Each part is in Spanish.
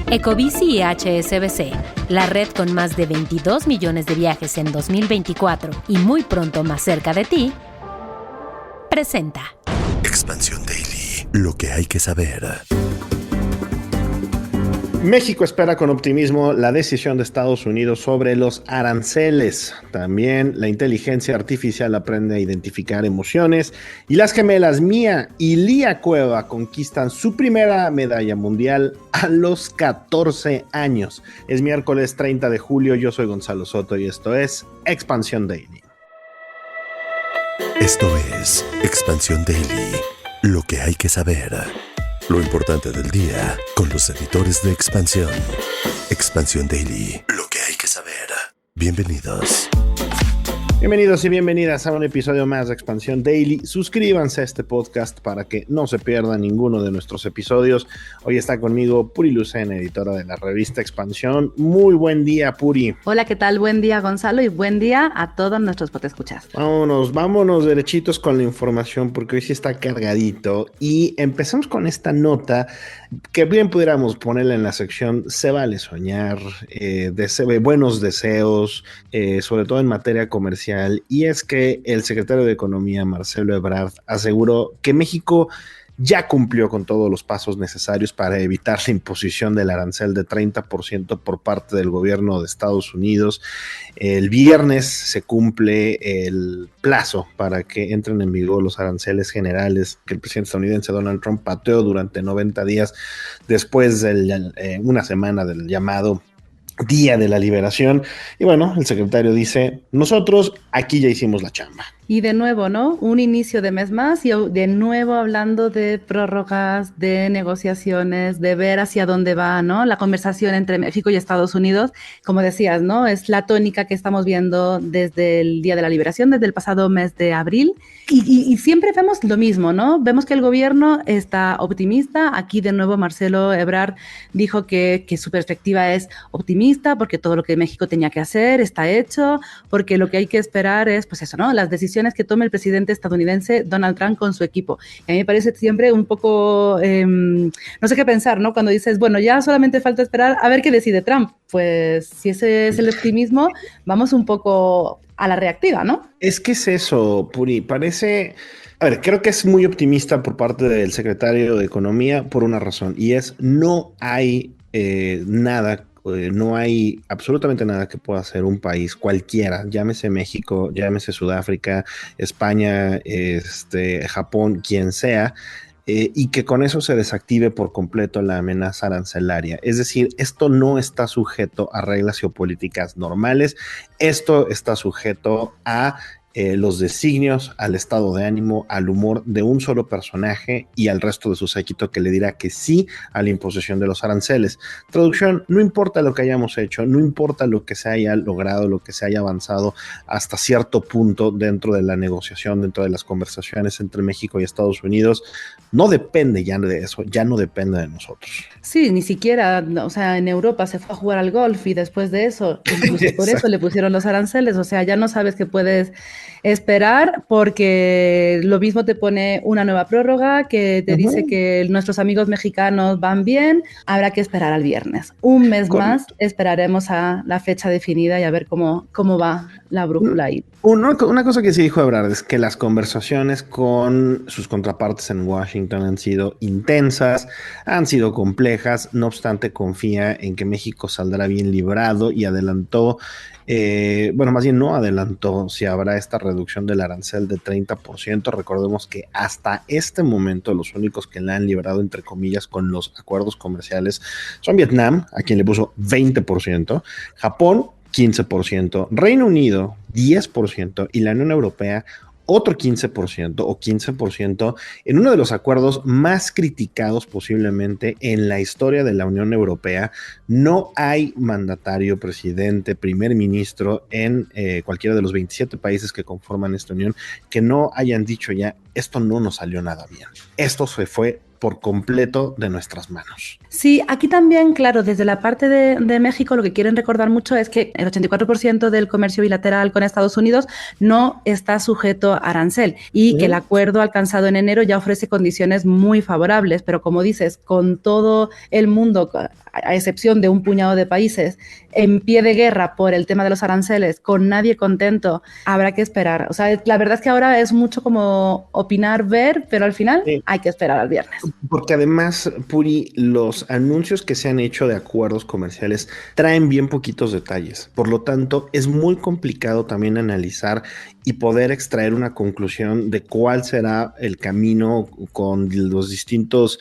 Ecobici y HSBC, la red con más de 22 millones de viajes en 2024 y muy pronto más cerca de ti, presenta Expansión Daily, lo que hay que saber. México espera con optimismo la decisión de Estados Unidos sobre los aranceles. También la inteligencia artificial aprende a identificar emociones y las gemelas Mía y Lía Cueva conquistan su primera medalla mundial a los 14 años. Es miércoles 30 de julio, yo soy Gonzalo Soto y esto es Expansión Daily. Esto es Expansión Daily, lo que hay que saber. Lo importante del día con los editores de Expansión. Expansión Daily, lo que hay que saber. Bienvenidos. Bienvenidos y bienvenidas a un episodio más de Expansión Daily. Suscríbanse a este podcast para que no se pierdan ninguno de nuestros episodios. Hoy está conmigo Puri Lucena, editora de la revista Expansión. Muy buen día, Puri. Hola, ¿qué tal? Buen día, Gonzalo, y buen día a todos nuestros podescuchas. Vámonos derechitos con la información porque hoy sí está cargadito. Y empezamos con esta nota que bien pudiéramos ponerla en la sección Se vale soñar, buenos deseos, sobre todo en materia comercial. Y es que el secretario de Economía, Marcelo Ebrard, aseguró que México ya cumplió con todos los pasos necesarios para evitar la imposición del arancel de 30% por parte del gobierno de Estados Unidos. El viernes se cumple el plazo para que entren en vigor los aranceles generales que el presidente estadounidense Donald Trump pateó durante 90 días después de una semana del llamado Día de la Liberación. Y bueno, el secretario dice, nosotros aquí ya hicimos la chamba. Y de nuevo, ¿no? Un inicio de mes más y de nuevo hablando de prórrogas, de negociaciones, de ver hacia dónde va, ¿no? La conversación entre México y Estados Unidos, como decías, ¿no? Es la tónica que estamos viendo desde el Día de la Liberación, desde el pasado mes de abril. Y siempre vemos lo mismo, ¿no? Vemos que el gobierno está optimista. Aquí de nuevo Marcelo Ebrard dijo que su perspectiva es optimista porque todo lo que México tenía que hacer está hecho, porque lo que hay que esperar es, pues eso, ¿no? Las decisiones que tome el presidente estadounidense Donald Trump con su equipo. Y a mí me parece siempre un poco, no sé qué pensar, ¿no? Cuando dices, bueno, ya solamente falta esperar a ver qué decide Trump. Pues si ese es el optimismo, vamos un poco a la reactiva, ¿no? Es que es eso, Puri, parece... A ver, creo que es muy optimista por parte del secretario de Economía por una razón, y es no hay no hay absolutamente nada que pueda hacer un país cualquiera, llámese México, llámese Sudáfrica, España, Japón, quien sea, y que con eso se desactive por completo la amenaza arancelaria. Es decir, esto no está sujeto a reglas geopolíticas normales, esto está sujeto a los designios, al estado de ánimo, al humor de un solo personaje y al resto de su séquito que le dirá que sí a la imposición de los aranceles. Traducción, no importa lo que hayamos hecho, no importa lo que se haya logrado, lo que se haya avanzado hasta cierto punto dentro de la negociación, dentro de las conversaciones entre México y Estados Unidos, no depende ya de eso, ya no depende de nosotros. Sí, ni siquiera, o sea, en Europa se fue a jugar al golf y después de eso, incluso por eso le pusieron los aranceles, o sea, ya no sabes qué puedes esperar porque lo mismo te pone una nueva prórroga que te dice que nuestros amigos mexicanos van bien, habrá que esperar al viernes. Un mes más esperaremos a la fecha definida y a ver cómo va la brújula ahí. Una cosa que sí dijo Ebrard es que las conversaciones con sus contrapartes en Washington han sido intensas, han sido complejas, no obstante confía en que México saldrá bien librado y adelantó, más bien no adelantó si habrá esta reducción del arancel de 30%. Recordemos que hasta este momento los únicos que la han librado, entre comillas, con los acuerdos comerciales son Vietnam, a quien le puso 20%, Japón 15%, Reino Unido 10% y la Unión Europea otro 15% o 15% en uno de los acuerdos más criticados posiblemente en la historia de la Unión Europea. No hay mandatario, presidente, primer ministro en cualquiera de los 27 países que conforman esta unión que no hayan dicho ya, esto no nos salió nada bien. Esto se fue por completo de nuestras manos. Sí, aquí también, claro, desde la parte de México lo que quieren recordar mucho es que el 84% del comercio bilateral con Estados Unidos no está sujeto a arancel y que el acuerdo alcanzado en enero ya ofrece condiciones muy favorables, pero como dices, con todo el mundo, a excepción de un puñado de países, en pie de guerra por el tema de los aranceles, con nadie contento, habrá que esperar. O sea, la verdad es que ahora es mucho como opinar, ver, pero al final hay que esperar al viernes. Porque además, Puri, los anuncios que se han hecho de acuerdos comerciales traen bien poquitos detalles. Por lo tanto, es muy complicado también analizar y poder extraer una conclusión de cuál será el camino con los distintos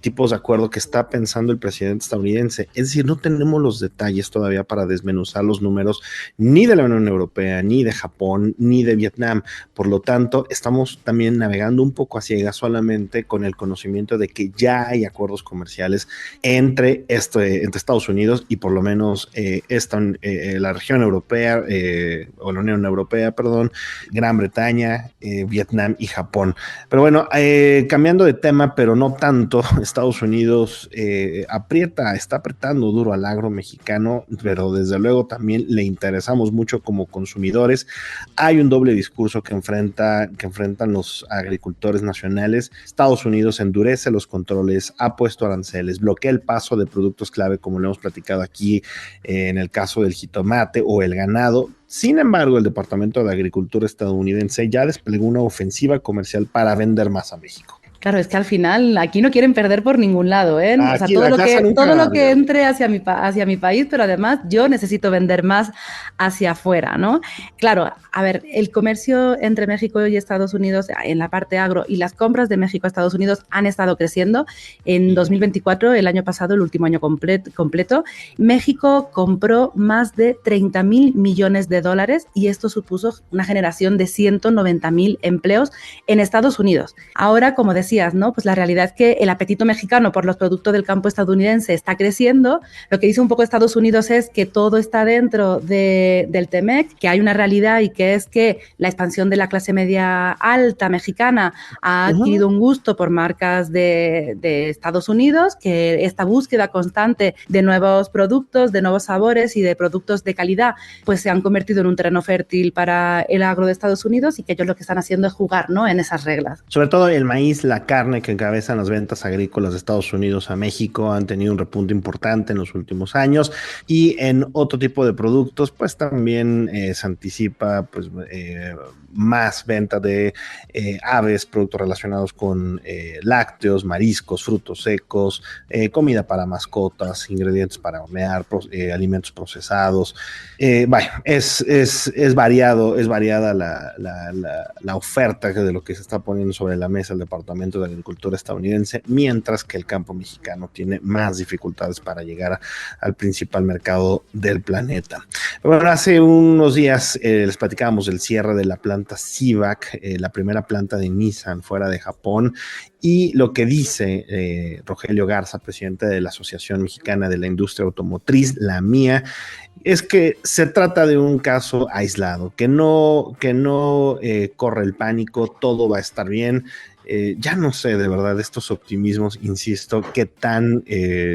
tipos de acuerdo que está pensando el presidente estadounidense. Es decir, no tenemos los detalles todavía para desmenuzar los números ni de la Unión Europea, ni de Japón, ni de Vietnam. Por lo tanto, estamos también navegando un poco a ciegas solamente con el conocimiento de que ya hay acuerdos comerciales entre Estados Unidos y por lo menos la región europea o la Unión Europea, perdón, Gran Bretaña, Vietnam y Japón. Pero bueno, cambiando de tema, pero no tanto, Estados Unidos está apretando duro al agro mexicano, pero desde luego también le interesamos mucho como consumidores. Hay un doble discurso que enfrentan los agricultores nacionales. Estados Unidos endurece los controles, ha puesto aranceles, bloquea el paso de productos clave, como lo hemos platicado aquí en el caso del jitomate o el ganado. Sin embargo, el Departamento de Agricultura estadounidense ya desplegó una ofensiva comercial para vender más a México. Claro, es que al final aquí no quieren perder por ningún lado, ¿eh? O sea, todo lo que entre hacia mi país, pero además yo necesito vender más hacia afuera, ¿no? Claro, a ver, el comercio entre México y Estados Unidos en la parte agro y las compras de México a Estados Unidos han estado creciendo. En 2024, el año pasado, el último año completo, México compró más de 30.000 millones de dólares y esto supuso una generación de 190.000 empleos en Estados Unidos. Ahora, como decías, ¿no? Pues la realidad es que el apetito mexicano por los productos del campo estadounidense está creciendo. Lo que dice un poco Estados Unidos es que todo está dentro del TEMEC, que hay una realidad y que es que la expansión de la clase media alta mexicana ha adquirido un gusto por marcas de Estados Unidos, que esta búsqueda constante de nuevos productos, de nuevos sabores y de productos de calidad, pues se han convertido en un terreno fértil para el agro de Estados Unidos y que ellos lo que están haciendo es jugar, ¿no?, en esas reglas. Sobre todo el maíz, la carne que encabezan las ventas agrícolas de Estados Unidos a México han tenido un repunte importante en los últimos años, y en otro tipo de productos pues también se anticipa pues más venta de aves, productos relacionados con lácteos, mariscos, frutos secos, comida para mascotas, ingredientes para hornear, alimentos procesados. Vaya, es variada la oferta de lo que se está poniendo sobre la mesa el Departamento de Agricultura estadounidense, mientras que el campo mexicano tiene más dificultades para llegar al principal mercado del planeta. Bueno, hace unos días les platicábamos del cierre de la planta CIVAC, la primera planta de Nissan fuera de Japón, y lo que dice Rogelio Garza, presidente de la Asociación Mexicana de la Industria Automotriz, la MIA, es que se trata de un caso aislado, que no corre el pánico, todo va a estar bien. Ya no sé de verdad estos optimismos, insisto, qué tan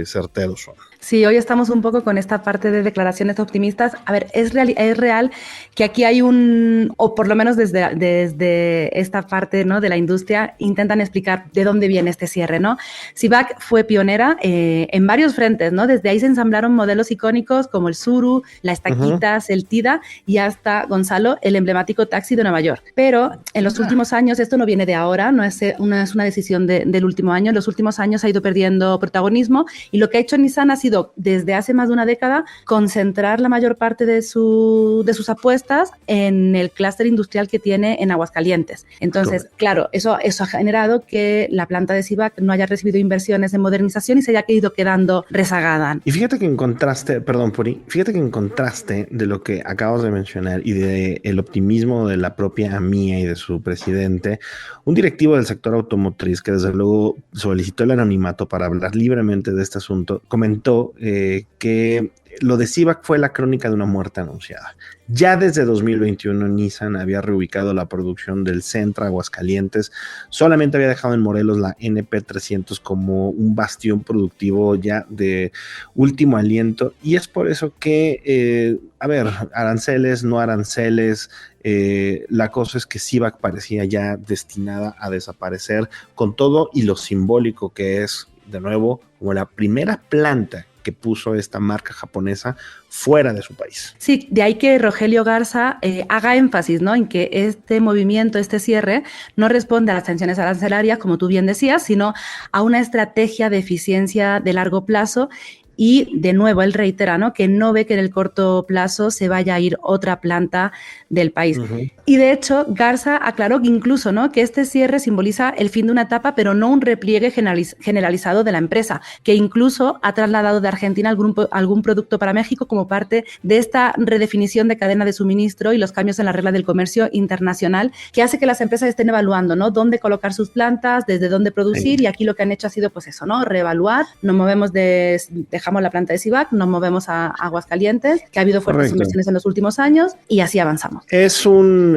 certeros son. Sí, hoy estamos un poco con esta parte de declaraciones optimistas. A ver, es real que aquí hay o por lo menos desde esta parte, ¿no?, de la industria, intentan explicar de dónde viene este cierre, ¿no? CIVAC fue pionera en varios frentes, ¿no? Desde ahí se ensamblaron modelos icónicos como el Tsuru, la Estaquitas, el Tida y hasta, Gonzalo, el emblemático taxi de Nueva York. Pero en los últimos años, esto no viene de ahora, no es una decisión del último año. En los últimos años ha ido perdiendo protagonismo y lo que ha hecho Nissan ha sido, desde hace más de una década, concentrar la mayor parte de sus apuestas en el clúster industrial que tiene en Aguascalientes. Entonces, claro, eso ha generado que la planta de CIVAC no haya recibido inversiones en modernización y se haya ido quedando rezagada. Y fíjate que en contraste, perdón, Puri, fíjate que en contraste de lo que acabas de mencionar y de el optimismo de la propia AMIA y de su presidente, un directivo del sector automotriz que desde luego solicitó el anonimato para hablar libremente de este asunto, comentó dijo que lo de CIVAC fue la crónica de una muerte anunciada. Ya desde 2021 Nissan había reubicado la producción del Sentra Aguascalientes, solamente había dejado en Morelos la NP300 como un bastión productivo ya de último aliento, y es por eso que, aranceles, no aranceles, la cosa es que CIVAC parecía ya destinada a desaparecer con todo y lo simbólico que es, de nuevo, como la primera planta que puso esta marca japonesa fuera de su país. Sí, de ahí que Rogelio Garza haga énfasis, ¿no?, en que este movimiento, este cierre, no responde a las tensiones arancelarias, como tú bien decías, sino a una estrategia de eficiencia de largo plazo. Y de nuevo, él reitera, ¿no?, que no ve que en el corto plazo se vaya a ir otra planta del país. Uh-huh. Y de hecho, Garza aclaró que incluso, ¿no?, que este cierre simboliza el fin de una etapa, pero no un repliegue generalizado de la empresa, que incluso ha trasladado de Argentina algún producto para México como parte de esta redefinición de cadena de suministro y los cambios en la regla del comercio internacional, que hace que las empresas estén evaluando, ¿no?, dónde colocar sus plantas, desde dónde producir, sí. Y aquí lo que han hecho ha sido, pues eso, ¿no?, reevaluar, nos movemos dejamos la planta de CIVAC, nos movemos a Aguascalientes, que ha habido fuertes Correcto. Inversiones en los últimos años, y así avanzamos. Es un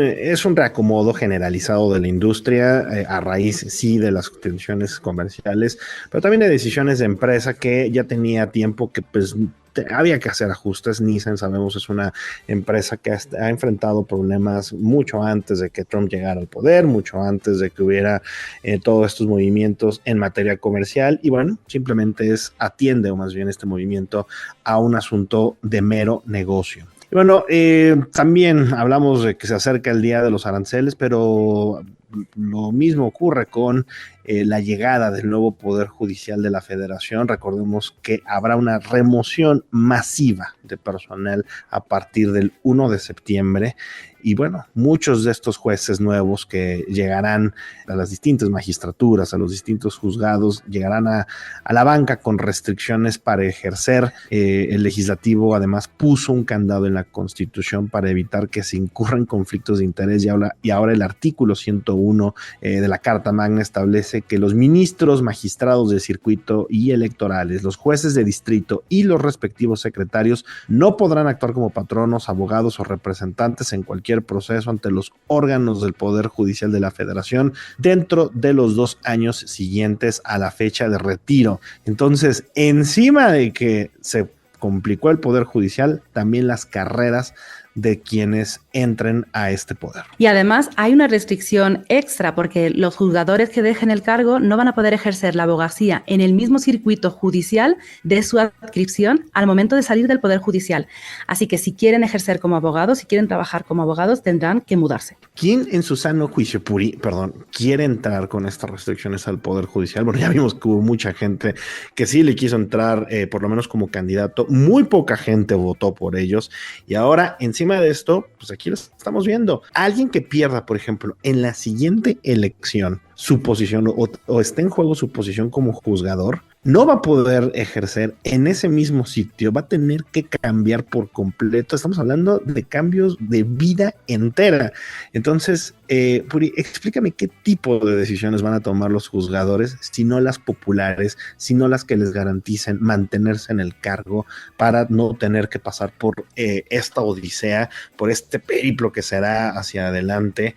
reacomodo generalizado de la industria a raíz, sí, de las tensiones comerciales, pero también de decisiones de empresa que ya tenía tiempo que, pues, había que hacer ajustes. Nissan, sabemos, es una empresa que ha enfrentado problemas mucho antes de que Trump llegara al poder, mucho antes de que hubiera todos estos movimientos en materia comercial, y bueno, simplemente atiende, o más bien este movimiento, a un asunto de mero negocio. Y bueno, también hablamos de que se acerca el día de los aranceles, pero lo mismo ocurre con la llegada del nuevo Poder Judicial de la Federación. Recordemos que habrá una remoción masiva de personal a partir del 1 de septiembre. Y bueno, muchos de estos jueces nuevos que llegarán a las distintas magistraturas, a los distintos juzgados, llegarán a la banca con restricciones para ejercer. El legislativo además puso un candado en la Constitución para evitar que se incurran conflictos de interés, y ahora el artículo 101 de la Carta Magna establece que los ministros, magistrados de circuito y electorales, los jueces de distrito y los respectivos secretarios no podrán actuar como patronos, abogados o representantes en cualquier proceso ante los órganos del Poder Judicial de la Federación dentro de los 2 años siguientes a la fecha de retiro. Entonces, encima de que se complicó el Poder Judicial, también las carreras de quienes entren a este poder. Y además hay una restricción extra, porque los juzgadores que dejen el cargo no van a poder ejercer la abogacía en el mismo circuito judicial de su adscripción al momento de salir del Poder Judicial. Así que si quieren ejercer como abogados, si quieren trabajar como abogados, tendrán que mudarse. ¿Quién en su sano juicio, quiere entrar con estas restricciones al Poder Judicial? Bueno, ya vimos que hubo mucha gente que sí le quiso entrar, por lo menos como candidato. Muy poca gente votó por ellos, y ahora encima de esto, pues aquí lo estamos viendo. Alguien que pierda, por ejemplo, en la siguiente elección su posición o esté en juego su posición como juzgador, no va a poder ejercer en ese mismo sitio, va a tener que cambiar por completo. Estamos hablando de cambios de vida entera. Entonces, Puri, explícame qué tipo de decisiones van a tomar los juzgadores, si no las populares, si no las que les garanticen mantenerse en el cargo para no tener que pasar por esta odisea, por este periplo que será hacia adelante,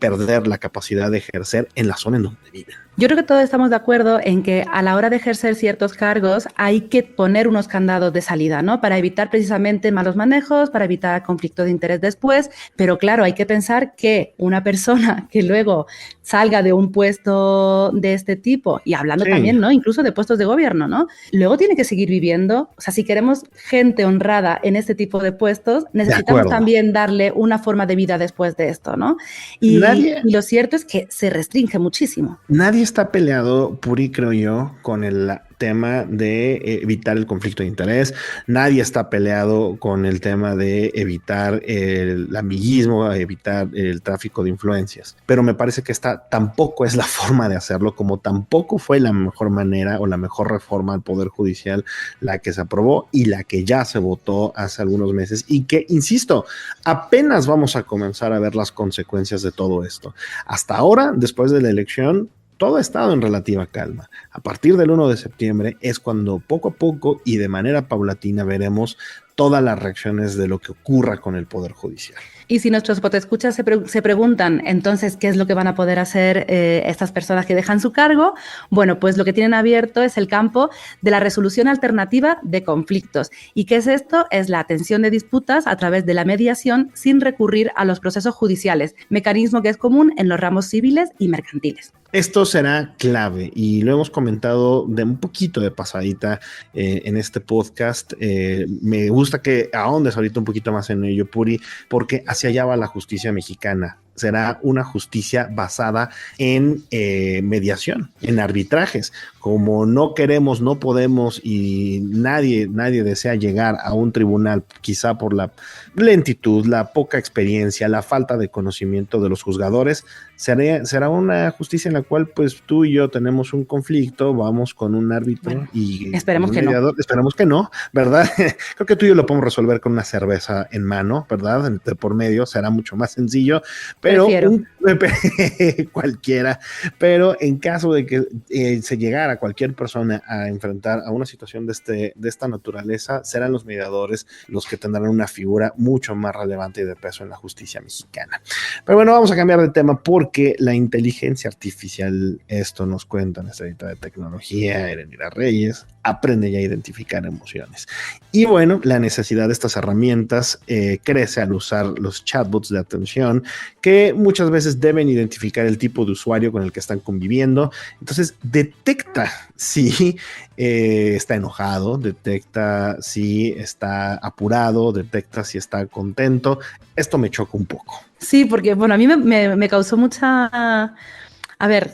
perder la capacidad de ejercer en la zona en donde viven. Yo creo que todos estamos de acuerdo en que a la hora de ejercer ciertos cargos hay que poner unos candados de salida, ¿no?, para evitar precisamente malos manejos, para evitar conflicto de interés después, pero claro, hay que pensar que una persona que luego salga de un puesto de este tipo, y hablando también, ¿no?, incluso de puestos de gobierno, ¿no?, luego tiene que seguir viviendo. O sea, si queremos gente honrada en este tipo de puestos, necesitamos también darle una forma de vida después de esto, ¿no? Y lo cierto es que se restringe muchísimo. Nadie está peleado, Puri, creo yo, con el tema de evitar el conflicto de interés. Nadie está peleado con el tema de evitar el amiguismo, evitar el tráfico de influencias. Pero me parece que esta tampoco es la forma de hacerlo, como tampoco fue la mejor manera o la mejor reforma al Poder Judicial la que se aprobó y la que ya se votó hace algunos meses, y que, insisto, apenas vamos a comenzar a ver las consecuencias de todo esto. Hasta ahora, después de la elección, todo ha estado en relativa calma. A partir del 1 de septiembre es cuando poco a poco y de manera paulatina veremos todas las reacciones de lo que ocurra con el Poder Judicial. Y si nuestros potescuchas se preguntan, entonces, ¿qué es lo que van a poder hacer estas personas que dejan su cargo? Bueno, pues lo que tienen abierto es el campo de la resolución alternativa de conflictos. ¿Y qué es esto? Es la atención de disputas a través de la mediación sin recurrir a los procesos judiciales, mecanismo que es común en los ramos civiles y mercantiles. Esto será clave y lo hemos comentado de un poquito de pasadita en este podcast. Me gusta que ahondes ahorita un poquito más en ello, Puri, porque hacia allá va la justicia mexicana. Será una justicia basada en mediación, en arbitrajes. Como no queremos, no podemos y nadie desea llegar a un tribunal, quizá por la lentitud, la poca experiencia, la falta de conocimiento de los juzgadores, será una justicia en la cual pues tú y yo tenemos un conflicto, vamos con un árbitro y esperemos un que mediador, no. Esperemos que no, ¿verdad? Creo que tú y yo lo podemos resolver con una cerveza en mano, ¿verdad? De por medio será mucho más sencillo, pero cualquiera, pero en caso de que se llegara cualquier persona a enfrentar a una situación de esta naturaleza, serán los mediadores los que tendrán una figura mucho más relevante y de peso en la justicia mexicana. Pero bueno, vamos a cambiar de tema porque la inteligencia artificial, esto nos cuenta nuestra editora de tecnología, Erenira Reyes, aprende ya a identificar emociones. Y bueno, la necesidad de estas herramientas crece al usar los chatbots de atención que muchas veces deben identificar el tipo de usuario con el que están conviviendo. Entonces, detecta si está enojado, detecta si está apurado, detecta si está contento. Esto me choca un poco. Sí, porque bueno, a mí me causó mucha... A ver,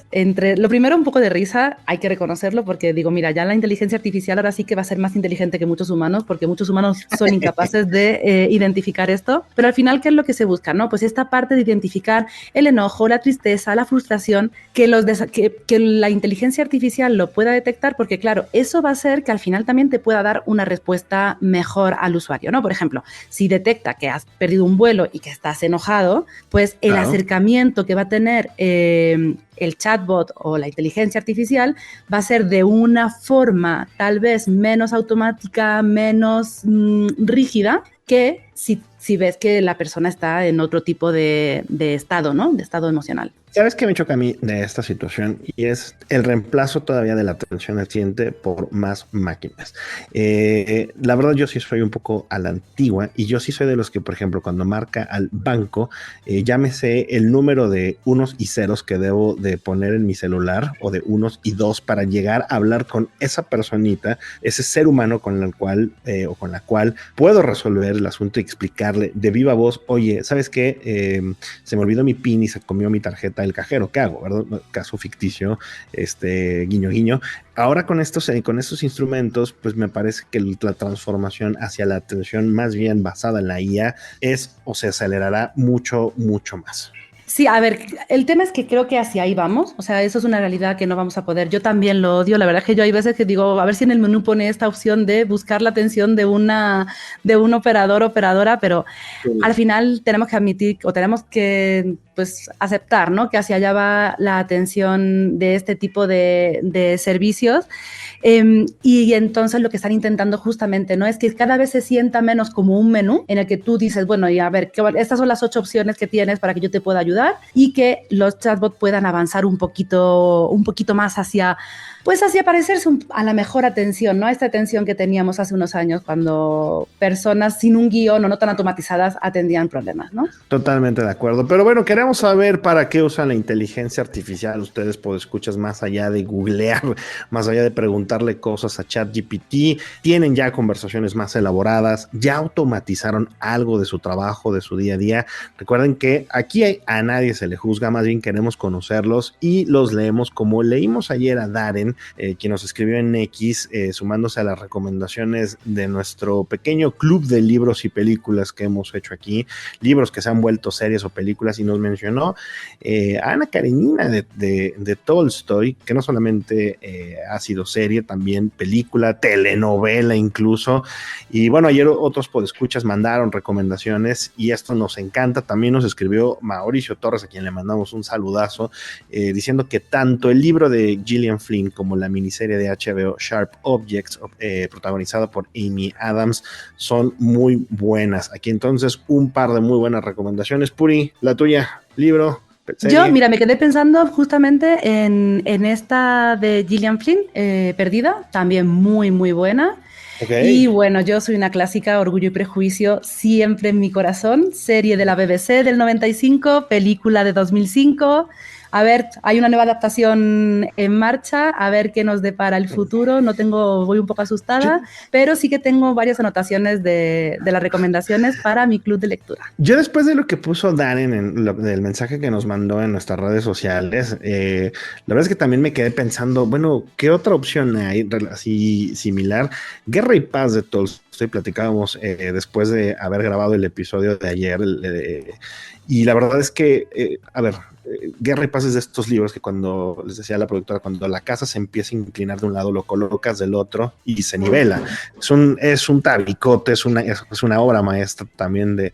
lo primero un poco de risa, hay que reconocerlo porque digo, mira, ya la inteligencia artificial ahora sí que va a ser más inteligente que muchos humanos porque muchos humanos son incapaces de identificar esto, pero al final, ¿qué es lo que se busca? ¿No? Pues esta parte de identificar el enojo, la tristeza, la frustración, que la inteligencia artificial lo pueda detectar porque claro, eso va a hacer que al final también te pueda dar una respuesta mejor al usuario, ¿no? Por ejemplo, si detecta que has perdido un vuelo y que estás enojado, pues el acercamiento que va a tener el chatbot o la inteligencia artificial va a ser de una forma tal vez menos automática, menos rígida que si ves que la persona está en otro tipo de estado, ¿no? De estado emocional. ¿Sabes qué me choca a mí de esta situación? Y es el reemplazo todavía de la atención al cliente por más máquinas. La verdad, yo sí soy un poco a la antigua y yo sí soy de los que, por ejemplo, cuando marca al banco, ya me sé el número de unos y ceros que debo de poner en mi celular o de unos y dos para llegar a hablar con esa personita, ese ser humano con el cual o con la cual puedo resolver el asunto y explicarle de viva voz, oye, ¿sabes qué? Se me olvidó mi PIN y se comió mi tarjeta el cajero, ¿qué hago? ¿Verdad? Caso ficticio, guiño, guiño. Ahora con estos instrumentos, pues me parece que la transformación hacia la atención más bien basada en la IA se acelerará mucho, mucho más. Sí, a ver, el tema es que creo que hacia ahí vamos, o sea, eso es una realidad que no vamos a poder. Yo también lo odio, la verdad es que yo hay veces que digo, a ver si en el menú pone esta opción de buscar la atención de un operador, operadora, pero sí. Al final tenemos que admitir o tenemos que pues aceptar, ¿no? Que hacia allá va la atención de este tipo de servicios. Y entonces lo que están intentando justamente, ¿no? Es que cada vez se sienta menos como un menú en el que tú dices, bueno, y a ver, estas son las 8 opciones que tienes para que yo te pueda ayudar y que los chatbots puedan avanzar un poquito más hacia parecerse a la mejor atención, ¿no? A esta atención que teníamos hace unos años cuando personas sin un guión o no tan automatizadas atendían problemas, ¿no? Totalmente de acuerdo. Pero bueno, queremos saber para qué usan la inteligencia artificial. Ustedes escuchas más allá de googlear, más allá de preguntarle cosas a ChatGPT, tienen ya conversaciones más elaboradas, ya automatizaron algo de su trabajo, de su día a día. Recuerden que aquí a nadie se le juzga, más bien queremos conocerlos y los leemos como leímos ayer a Darren, Darren, quien nos escribió en X, sumándose a las recomendaciones de nuestro pequeño club de libros y películas que hemos hecho aquí, libros que se han vuelto series o películas, y nos mencionó a Ana Karenina de Tolstoy, que no solamente ha sido serie, también película, telenovela incluso, y bueno, ayer otros podescuchas mandaron recomendaciones y esto nos encanta. También nos escribió Mauricio Torres, a quien le mandamos un saludazo, diciendo que tanto el libro de Gillian Flynn como la miniserie de HBO Sharp Objects, protagonizada por Amy Adams, son muy buenas. Aquí entonces un par de muy buenas recomendaciones. Puri, la tuya, libro, serie. Yo, mira, me quedé pensando justamente en esta de Gillian Flynn, Perdida, también muy, muy buena. Okay. Y bueno, yo soy una clásica, Orgullo y Prejuicio, siempre en mi corazón, serie de la BBC del 95, película de 2005. A ver, hay una nueva adaptación en marcha, a ver qué nos depara el futuro. Voy un poco asustada, pero sí que tengo varias anotaciones de las recomendaciones para mi club de lectura. Yo, después de lo que puso Darren del mensaje que nos mandó en nuestras redes sociales, la verdad es que también me quedé pensando, bueno, ¿qué otra opción hay así similar? Guerra y Paz de Tolstoy, platicábamos después de haber grabado el episodio de ayer, y la verdad es que, Guerra y Paz es de estos libros que, cuando les decía la productora, cuando la casa se empieza a inclinar de un lado, lo colocas del otro y se nivela. Es un tabicote, es una obra maestra también de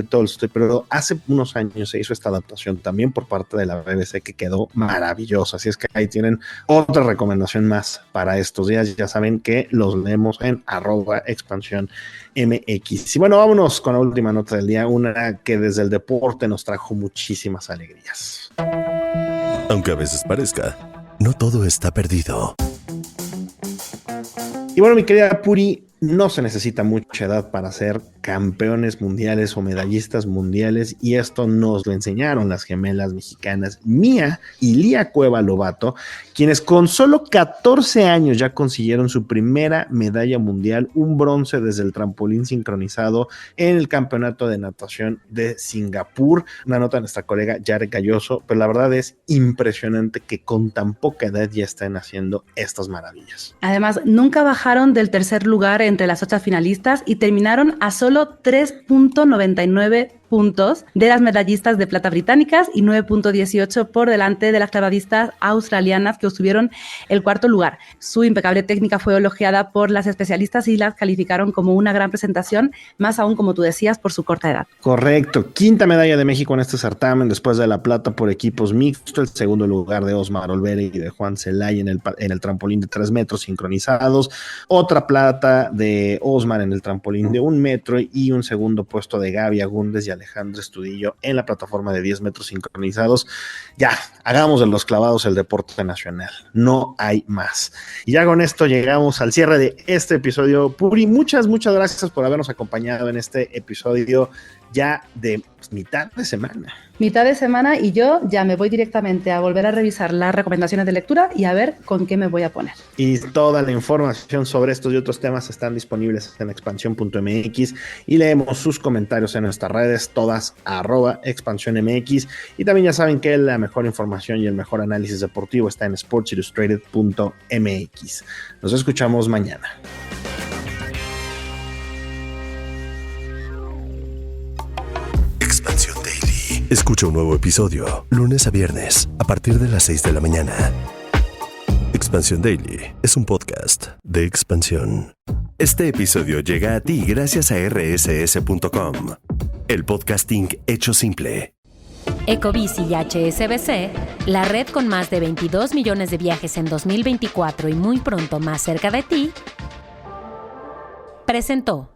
Tolstoy, pero hace unos años se hizo esta adaptación también por parte de la BBC que quedó maravillosa. Así es que ahí tienen otra recomendación más para estos días. Ya saben que los leemos en @expansión MX. Y bueno, vámonos con la última nota del día, una que desde el deporte nos trajo muchísimas alegrías. Aunque a veces parezca, no todo está perdido. Y bueno, mi querida Puri, no se necesita mucha edad para ser campeones mundiales o medallistas mundiales, y esto nos lo enseñaron las gemelas mexicanas Mía y Lía Cueva Lobato, quienes con solo 14 años ya consiguieron su primera medalla mundial, un bronce desde el trampolín sincronizado en el campeonato de natación de Singapur. Una nota de nuestra colega Yare Galloso, pero la verdad es impresionante que con tan poca edad ya estén haciendo estas maravillas. Además, nunca bajaron del tercer lugar entre las 8 finalistas y terminaron a solo 3.99 puntos de las medallistas de plata británicas y 9.18 por delante de las clavadistas australianas, que obtuvieron el cuarto lugar. Su impecable técnica fue elogiada por las especialistas y las calificaron como una gran presentación, más aún, como tú decías, por su corta edad. Correcto. Quinta medalla de México en este certamen, después de la plata por equipos mixtos, el segundo lugar de Osmar Olvera y de Juan Celaya en el trampolín de 3 metros sincronizados, otra plata de Osmar en el trampolín de 1 metro y un segundo puesto de Gaby Agúndez y Alejandro Estudillo en la plataforma de 10 metros sincronizados. Ya, hagamos de los clavados el deporte nacional, no hay más. Y ya con esto llegamos al cierre de este episodio. Puri, muchas gracias por habernos acompañado en este episodio ya de mitad de semana. Mitad de semana, y yo ya me voy directamente a volver a revisar las recomendaciones de lectura y a ver con qué me voy a poner. Y toda la información sobre estos y otros temas están disponibles en expansión.mx, y leemos sus comentarios en nuestras redes, todas @expansiónmx. Y también ya saben que la mejor información y el mejor análisis deportivo está en sportsillustrated.mx. Nos escuchamos mañana. Expansión Daily. Escucha un nuevo episodio lunes a viernes a partir de las 6 de la mañana. Expansión Daily es un podcast de Expansión. Este episodio llega a ti gracias a rss.com, el podcasting hecho simple. Ecobici y HSBC, la red con más de 22 millones de viajes en 2024 y muy pronto más cerca de ti, presentó.